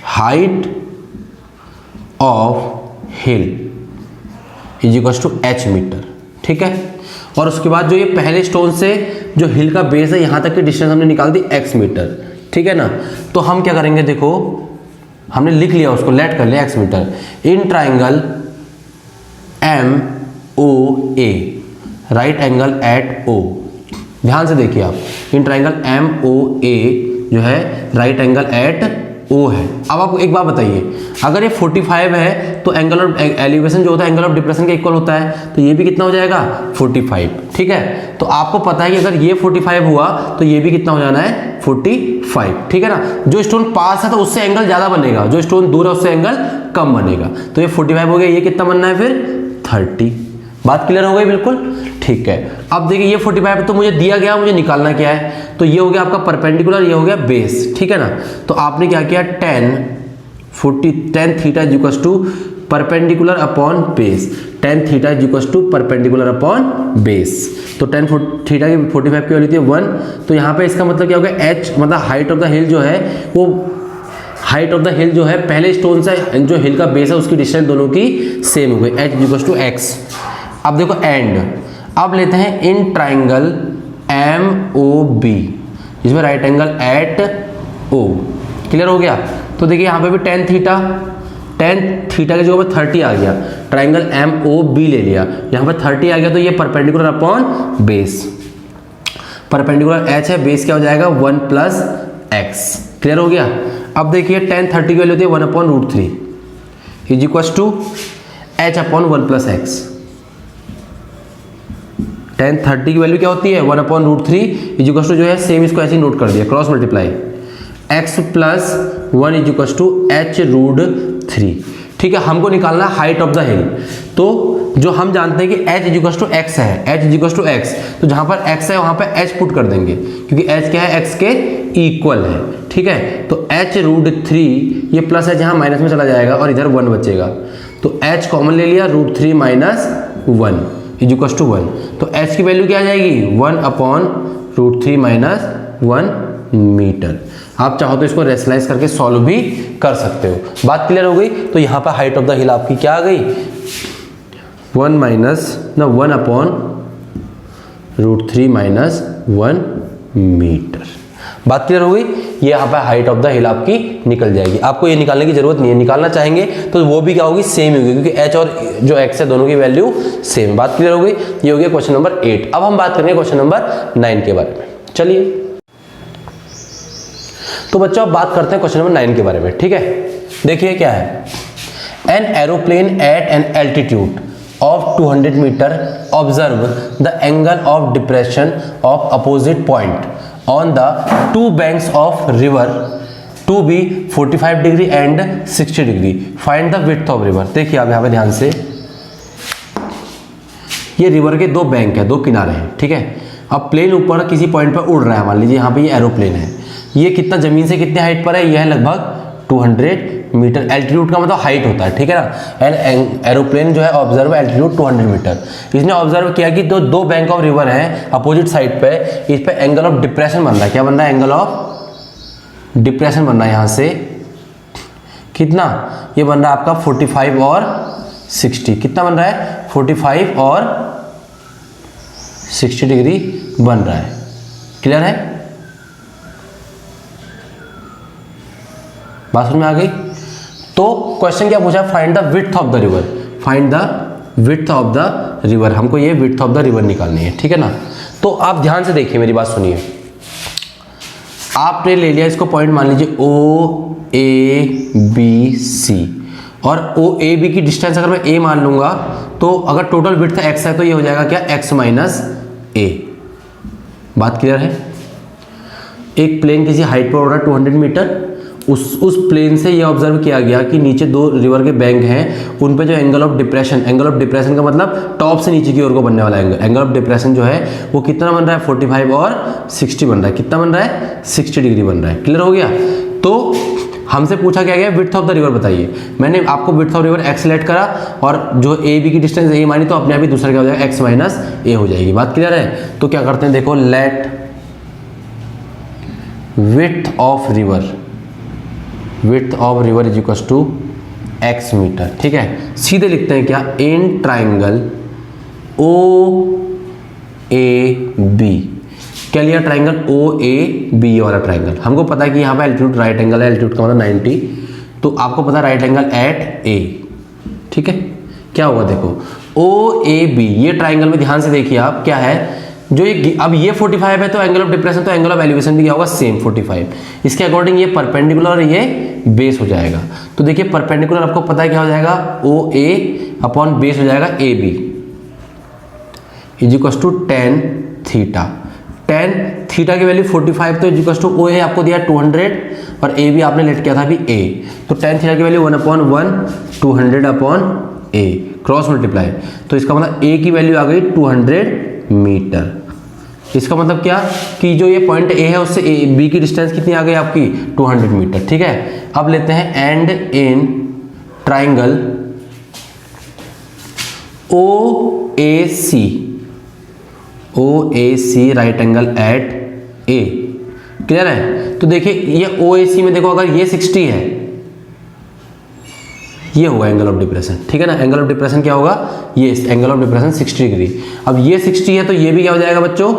height of hill is equal to h metre. ठीक है, और उसके बाद जो ये पहले स्टोन से जो हिल का बेस है यहाँ तक की डिस्टेंस हमने निकाल दी x मीटर। ठीक है ना, तो हम क्या करेंगे, देखो हमने लिख लिया उसको, लेट कर लिया x metre, in triangle MOA, right angle at O। ध्यान से देखिए आप, इन ट्राइंगल MOA जो है राइट एंगल एट O है। अब आपको एक बात बताइए, अगर ये 45 है तो एंगल ऑफ एलिवेशन जो होता है एंगल ऑफ डिप्रेशन के इक्वल होता है, तो ये भी कितना हो जाएगा 45। ठीक है, तो आपको पता है कि अगर ये 45 हुआ तो ये भी कितना हो जाना है 45। ठीक है ना, जो स्टोन पास है तो उससे एंगल ज्यादा बनेगा, जो स्टोन दूर है उससे एंगल कम बनेगा, तो ये 45 हो गया, ये कितना बनना है फिर 30। बात क्लियर हो गई बिल्कुल। ठीक है, अब देखिए ये 45 तो मुझे दिया गया, मुझे निकालना क्या है, तो ये हो गया आपका परपेंडिकुलर, ये हो गया बेस। ठीक है ना, तो आपने क्या किया, tan theta is equal to perpendicular upon base, tan theta is equal to perpendicular upon base. तो tan थीटा की 45 की वैल्यू थी 1, तो यहाँ पे इसका मतलब क्या हो गया, h मतलब हाइट ऑफ द हिल जो है वो, हाइट ऑफ द हिल जो है पहले स्टोन से जो हिल का बेस है उसकी डिस्टेंस दोनों की सेम हो गई, h is equal to x। अब देखो एंड, अब लेते हैं इन ट्राइंगल MOB, इसमें right angle at O। Clear हो गया, तो देखिए यहाँ पे भी tan थीटा की जगह पर 30 आ गया, ट्राइंगल MOB ले लिया, यहाँ पर 30 आ गया, तो ये perpendicular upon base, perpendicular h है, बेस क्या हो जाएगा 1 प्लस x। क्लियर हो गया। अब देखिए tan 30 की वैल्यू होती है 1/√3 is equal to h upon 1 plus x। tan 30 की वैल्यू क्या होती है 1/√3 इज इक्वल टू जो है सेम, इसको ऐसे ही नोट कर दिया, cross multiply x plus 1 is equal to h√3। ठीक है, हमको निकालना हाइट ऑफ द हिल, तो जो हम जानते हैं कि h is equal to x है, h is equal to x, तो जहां पर x है वहां पर h पुट कर देंगे, क्योंकि h क्या है, x के इक्वल है। ठीक है, तो h√3, ये प्लस है जहां माइनस में चला जाएगा और इधर 1 बचेगा, तो h कॉमन ले लिया, √3 माइनस 1 इज इक्वल टू 1, तो h की वैल्यू क्या आ जाएगी 1/√3 माइनस 1 मीटर। आप चाहो तो इसको रेशनलाइज करके सॉल्व भी कर सकते हो। बात क्लियर हो गई। तो यहाँ पर हाइट ऑफ द हिल आपकी क्या आ गई 1/√3 माइनस 1 मीटर। बात क्लियर हो गई। ये यहाँ पर हाइट ऑफ द हिल आपकी निकल जाएगी, आपको ये निकालने की जरूरत नहीं है, निकालना चाहेंगे तो वो भी क्या होगी, सेम ही होगी, क्योंकि h और जो x है दोनों की वैल्यू सेम। बात क्लियर हो गई। ये हो गया क्वेश्चन नंबर 8। अब हम बात करेंगे क्वेश्चन नंबर 9 के बारे में। चलिए तो बच्चों अब बात करते हैं क्वेश्चन नंबर 9 के बारे में। ठीक है, देखिए क्या है, an aeroplane at an altitude of 200 meter observe the angle of depression of opposite point on the two banks of river to be 45 degree and 60 degree. Find the width of river. देखिए आप यहाँ पे ध्यान से, ये river के दो bank है, दो किनारे हैं, ठीक है। अब प्लेन ऊपर किसी पॉइंट पर उड़ रहा है, मान लीजिए यहाँ पे ये एरोप्लेन है, ये कितना जमीन से कितने हाइट पर है, यह है लगभग 200 मीटर। एल्टीट्यूड का मतलब हाइट होता है, ठीक है ना। एंड एरोप्लेन जो है ऑब्जर्व एल्टीट्यूड 200 मीटर। इसने ऑब्जर्व किया कि दो बैंक ऑफ रिवर हैं अपोजिट साइड पे, इस पे एंगल ऑफ डिप्रेशन बन रहा है। क्या बन रहा है? एंगल ऑफ डिप्रेशन बन रहा है यहाँ से कितना, ये बन रहा है आपका 45 और 60। कितना बन रहा है? 45 और 60 डिग्री बन रहा है। क्लियर है? बात समझ में आ गई? तो क्वेश्चन क्या पूछा? Find the width of the river. Find the width of the river, हमको ये विड्थ ऑफ द रिवर निकालनी है, ठीक है ना। तो आप ध्यान से देखिए, मेरी बात सुनिए। आपने ले लिया इसको पॉइंट, मान लीजिए ओ ए बी सी, और ओ ए बी की डिस्टेंस अगर मैं ए मान लूंगा तो अगर टोटल विड्थ एक्स है तो ये हो जाएगा क्या? एक्स माइनस ए। बात क्लियर है? एक प्लेन किसी हाइट पर उड़ रहा है 200 मीटर, उस प्लेन से ये ऑब्जर्व किया गया कि नीचे दो रिवर के बैंक हैं, उन पे जो एंगल ऑफ डिप्रेशन का मतलब टॉप से नीचे की ओर को बनने वाला एंगल ऑफ डिप्रेशन जो है वो कितना बन रहा है? 45 और 60 बन रहा है। कितना बन रहा है? 60 डिग्री बन रहा है। क्लियर हो गया? तो हमसे पूछा क्या गया? विड्थ ऑफ द रिवर बताइए। मैंने आपको width of river x select करा और जो ए बी की डिस्टेंस ए मानी तो अपने आप ही दूसरा क्या हो जाएगा? एक्स माइनस ए हो जाएगी। बात क्लियर है? तो क्या करते हैं, देखो, let width of river is equal to x metre, ठीक है। सीधे लिखते हैं क्या? In triangle O A B. क्या लिया? ट्राइंगल ओ ए बी, ये वाला ट्राइंगल। हमको पता है कि यहाँ पे एल्टीट्यूड राइट एंगल है, एल्टीट्यूड का मतलब 90, तो आपको पता है राइट एंगल एट ए, ठीक है। क्या होगा देखो, ओ ए बी, ये ट्राइंगल में ध्यान से देखिए आप, क्या है जो ये, अब ये 45 है तो एंगल ऑफ डिप्रेशन, तो एंगल ऑफ एलिवेशन भी क्या होगा? सेम 45। इसके अकॉर्डिंग ये परपेंडिकुलर और ये बेस हो जाएगा। तो देखिए परपेंडिकुलर आपको पता है क्या हो जाएगा? ओ ए अपॉन बेस हो जाएगा A B is equal to tan theta. Tan theta की वैल्यू 45, तो is equal to O A आपको दिया 200 और ए बी आपने लेट किया था अभी ए, तो टेन थीटा की वैल्यू 1/1 200 अपॉन ए, क्रॉस मल्टीप्लाई, तो इसका मतलब ए की वैल्यू आ गई 200 मीटर। इसका मतलब क्या कि जो ये पॉइंट ए है उससे ए बी की डिस्टेंस कितनी आ गई आपकी? 200 मीटर, ठीक है। अब लेते हैं and in triangle O A C right angle at A. Clear है? तो देखिए ये ओ ए सी में देखो, अगर ये 60 है, ये होगा एंगल ऑफ डिप्रेशन, ठीक है ना। एंगल ऑफ डिप्रेशन क्या होगा? ये एंगल ऑफ डिप्रेशन 60 डिग्री। अब ये 60 है तो ये भी क्या हो जाएगा बच्चों?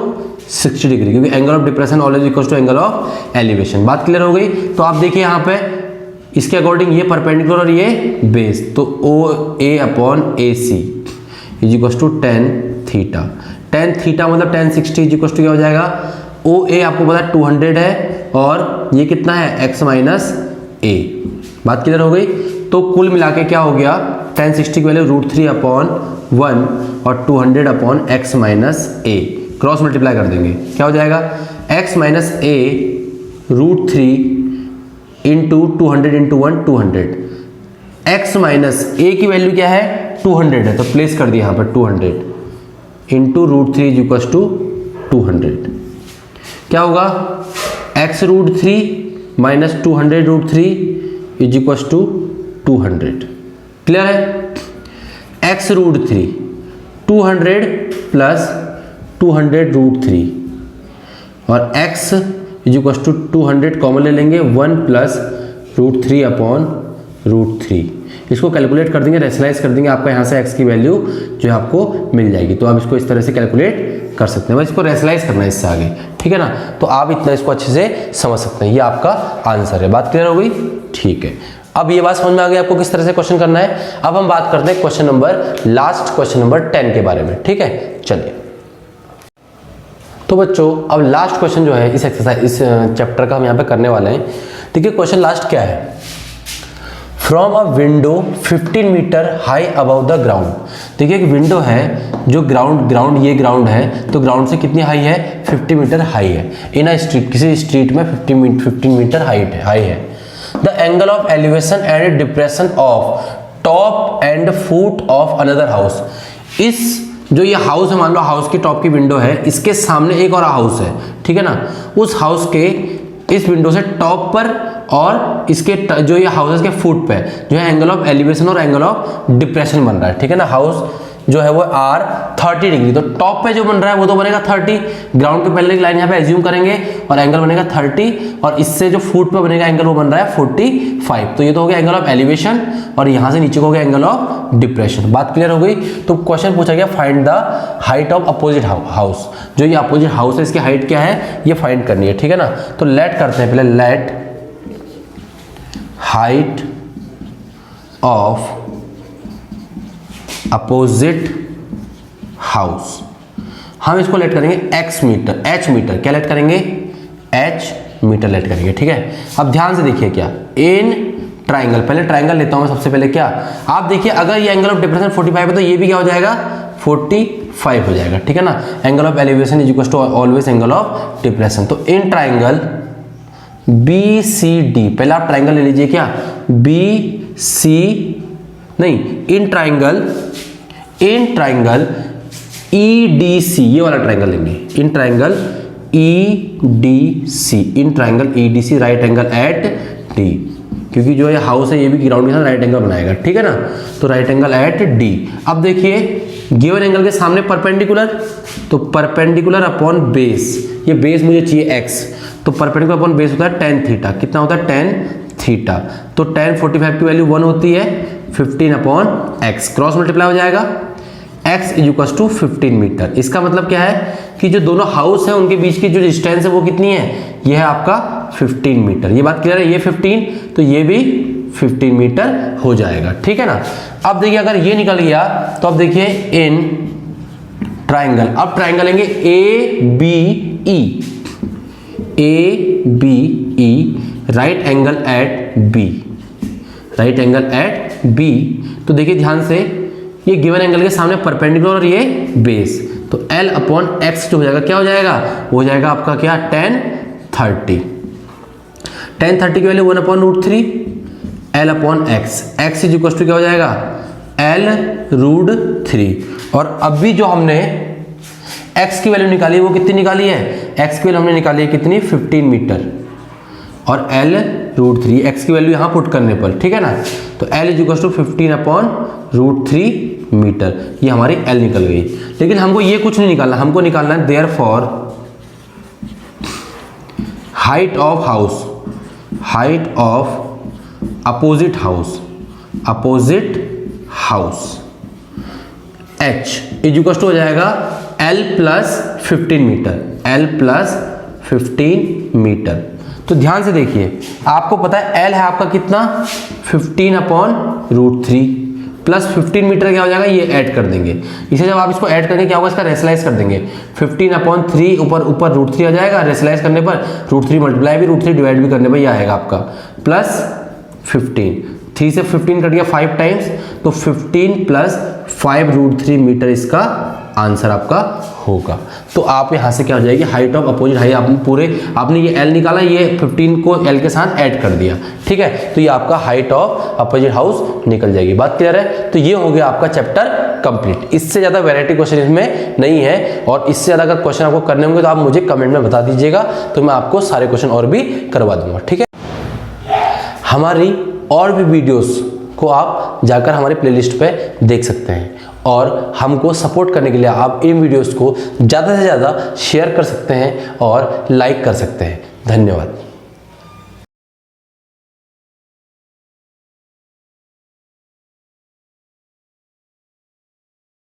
60 डिग्री, क्योंकि angle of depression always equals to angle of elevation. बात क्लियर हो गई? तो आप देखिए यहाँ पे इसके अकॉर्डिंग ये परपेंडिकुलर और ये बेस, तो O A upon A C is equals to tan theta. Tan theta मतलब टेन 60 इज इक्वल्स टू क्या हो जाएगा? ओ ए आपको पता है 200 है और ये कितना है? एक्स माइनस ए। बात क्लियर हो गई? तो कुल मिला के क्या हो गया? टेन 60 की वैल्यू √3 अपॉन 1 और 200 अपॉन एक्स माइनस ए, क्रॉस मल्टीप्लाई कर देंगे, क्या हो जाएगा? एक्स माइनस ए √3 इंटू 200 इंटू 1 200। एक्स माइनस ए की वैल्यू क्या है? 200 है, तो प्लेस कर दिया यहाँ पर 200 इंटू √3 इज इक्वल टू 200। क्या होगा? X √3 minus 200 √3 is equal to 200। Clear है? एक्स √3 200 प्लस 200 √3 और x is equal to 200 common ले लेंगे, 1 प्लस √3 अपॉन √3। इसको कैलकुलेट कर देंगे, रेशनलाइज कर देंगे, आपका यहाँ से x की वैल्यू जो है आपको मिल जाएगी। तो आप इसको इस तरह से कैलकुलेट कर सकते हैं, बस इसको रेशनलाइज करना है इससे आगे, ठीक है ना। तो आप इतना इसको अच्छे से समझ सकते हैं, ये आपका आंसर है। बात क्लियर हो गई? ठीक है, अब ये बात समझ में आ गई आपको किस तरह से क्वेश्चन करना है। अब हम बात करते हैं लास्ट क्वेश्चन नंबर 10 के बारे में, ठीक है। चलिए, तो बच्चों अब लास्ट क्वेश्चन जो है इस एक्सरसाइज, इस चैप्टर का हम यहाँ पे करने वाले हैं। देखिए क्वेश्चन लास्ट क्या है? From a window 15 metre high above the ground. देखिए एक विंडो है जो ग्राउंड ये ग्राउंड है, तो ग्राउंड से कितनी हाई है? 50 मीटर हाई है। इन अ स्ट्रीट, किसी स्ट्रीट में 15 मीटर हाई है। Angle of elevation and depression of top and foot of another house. इस जो ये हाउस है, मान लो हाउस की टॉप की विंडो है, इसके सामने एक और हाउस है, ठीक है ना, उस हाउस के इस विंडो से टॉप पर और इसके जो ये हाउसेस के फुट पे जो है एंगल ऑफ एलिवेशन और एंगल ऑफ डिप्रेशन बन रहा है, ठीक है ना। हाउस जो है वो आर 30 डिग्री, तो टॉप पे जो बन रहा है वो तो बनेगा 30, ग्राउंड के पहले एक लाइन यहाँ पे एज्यूम करेंगे और एंगल बनेगा 30, और इससे जो फुट पे बनेगा एंगल वो बन रहा है 45। तो ये तो हो गया एंगल ऑफ एलिवेशन, और यहाँ से नीचे को हो गया एंगल ऑफ डिप्रेशन। बात क्लियर हो गई। तो क्वेश्चन पूछा गया find the height of opposite house. जो ये अपोजिट हाउस है इसकी हाइट क्या है ये फाइंड करनी है, ठीक है ना। तो लेट करते हैं पहले, late height of opposite house, हम इसको लेट करेंगे x मीटर, h मीटर, क्या लेट करेंगे h मीटर लेट करेंगे, ठीक है। अब ध्यान से देखिए क्या, इन ट्राइंगल, पहले ट्राइंगल लेता हूं मैं सबसे पहले, क्या आप देखिए अगर ये एंगल ऑफ डिप्रेशन 45 है तो ये भी क्या हो जाएगा 45 हो जाएगा, ठीक है ना। Angle of elevation is equal to always angle of depression. तो इन ट्राइंगल BCD, पहले आप ट्राइंगल ले लीजिए, क्या इन ट्राइंगल EDC, ये वाला ट्राइंगल लेंगे, in triangle EDC, right angle at D, क्योंकि जो ये हाउस है ये भी ग्राउंड के साथ राइट एंगल बनाएगा, ठीक है ना। तो राइट एंगल एट D। अब देखिए गिवन एंगल के सामने परपेंडिकुलर, तो परपेंडिकुलर अपॉन बेस, ये बेस मुझे चाहिए x, तो परपेंडिकुलर अपॉन बेस होता है tan थीटा, कितना होता है tan थीटा। तो tan 45 की वैल्यू 1 होती है 15 अपॉन x, क्रॉस मल्टीप्लाई हो जाएगा, x is equal to 15 metre. इसका मतलब क्या है कि जो दोनों हाउस है उनके बीच की जो डिस्टेंस है वो कितनी है, ये है आपका 15 मीटर। ये बात क्लियर है, ये 15 तो ये भी 15 मीटर हो जाएगा, ठीक है ना। अब देखिए अगर ये निकल गया तो अब देखिए इन ट्राइंगल, अब ट्राइंगल लेंगे ABE, right angle at B, तो देखिए ध्यान से ये गिवन एंगल के सामने परपेंडिकुलर और ये बेस, तो L अपॉन x जो हो जाएगा क्या हो जाएगा, हो जाएगा आपका क्या tan 30 की value 1 upon √3 L upon x is equal to क्या हो जाएगा L √3। और अभी जो हमने x की वैल्यू निकाली है वो कितनी निकाली है, x की वैल्यू हमने निकाली है कितनी 15 मीटर, और L √3 x की वैल्यू यहाँ पुट करने पर, ठीक है ना। तो L is equal to 15 upon √3 metre, ये हमारी L निकल गई। लेकिन हमको ये कुछ नहीं निकालना, हमको निकालना है therefore height of opposite house H is equal to हो जाएगा L प्लस 15 मीटर। तो ध्यान से देखिए, आपको पता है L है आपका कितना 15 अपॉन √3 प्लस 15 मीटर क्या हो जाएगा, ये ऐड कर देंगे। इसे जब आप इसको ऐड करेंगे क्या होगा, इसका रेशनलाइज कर देंगे, 15 अपॉन 3 ऊपर √3 आ जाएगा, रेशनलाइज करने पर √3 मल्टीप्लाई भी √3 डिवाइड भी करने पर ये आएगा आपका प्लस 15, 3 से 15 कट गया 5 टाइम्स, तो 15 प्लस 5 √3 मीटर इसका आंसर आपका होगा। तो आप यहाँ से क्या हो जाएगी, हाइट ऑफ अपोजिट हाइट, आपने ये L निकाला, ये 15 को L के साथ ऐड कर दिया, ठीक है। तो ये आपका हाइट ऑफ अपोजिट हाउस निकल जाएगी। बात क्लियर है। तो ये हो गया आपका चैप्टर कंप्लीट। इससे ज़्यादा वैरायटी क्वेश्चन इसमें नहीं है, और इससे ज़्यादा अगर क्वेश्चन आपको करने होंगे तो आप मुझे कमेंट में बता दीजिएगा, तो मैं आपको सारे क्वेश्चन और भी करवा दूंगा, ठीक है। हमारी और भी वीडियोस को आप जाकर हमारे प्लेलिस्ट पे देख सकते हैं, और हमको सपोर्ट करने के लिए आप इन वीडियोस को ज़्यादा से ज़्यादा शेयर कर सकते हैं और लाइक कर सकते हैं। धन्यवाद।